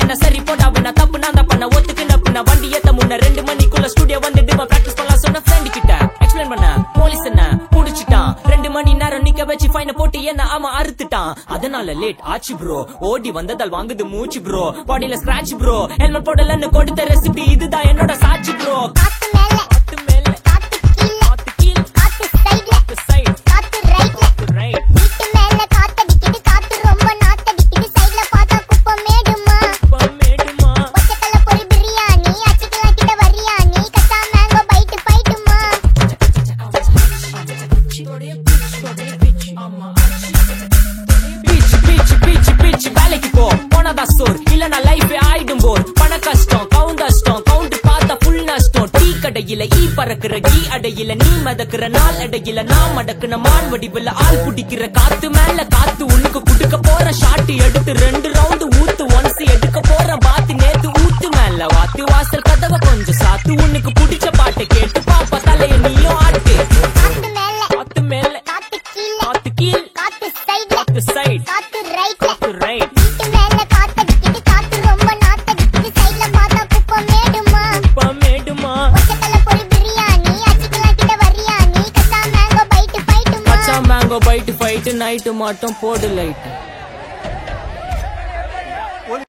என்ன சரி போடா நான் தப்பு நான் தான் பண்ண ஒத்துக்கு நப்புனா வண்டி ஏத்த முன்ன 2 மணிக்குள்ள ஸ்டுடியோ வந்துட்டு பிராக்டிஸ் பண்ணலாம் சொன்ன ஃப்ரெண்ட் கிட்ட எக்ஸ்பிளைன் பண்ண போலீஸ் என்ன புடிச்சிட்டான் 2 மணி நேரம் நிக்க வச்சு ஃபைன போட்டு என்ன ஆமா அறுத்துட்டான் அதனால லேட் ஆச்சு ப்ரோ ஓடி வந்ததால் வாங்குது மூச்சு ப்ரோ பாடியில ஸ்கிராட்ச் ப்ரோ ஹெல்மெட் போடலன்னு கொடுத்த ரெசிபி இதுதான் என்னோட சாட்சி ப்ரோ வேலைக்கு போ போனதா சோர் இல்லனா லைஃப் ஆயிடும் போர் பண கஷ்டம் கவுண்டஸ்டம் கவுண்ட் பார்த்தா ஃபுல் நஷ்டம் டீ கடையில ஈ பறக்குற கீ அடையில நீ மதக்குற நாள் அடையில நான் மடக்குன மான் வடிவில் ஆள் புடிக்கிற காத்து மேல காத்து உனக்கு குடுக்க போற ஷாட் எடுத்து 2 ரவுண்ட் ஊத்து ஒன்ஸ் எடுக்க போற பாத்து நேத்து ஊத்து மேல வாத்து வாசல் கதவை கொஞ்சம் சாத்து உனக்கு பிடிச்ச பாட்டை கேட்டு பாப்பா தலைய நீயும் ஆட்டு காத்து மேல காத்து கீழ் காத்து side right mango bite fight night மட்டும் போடு லைட்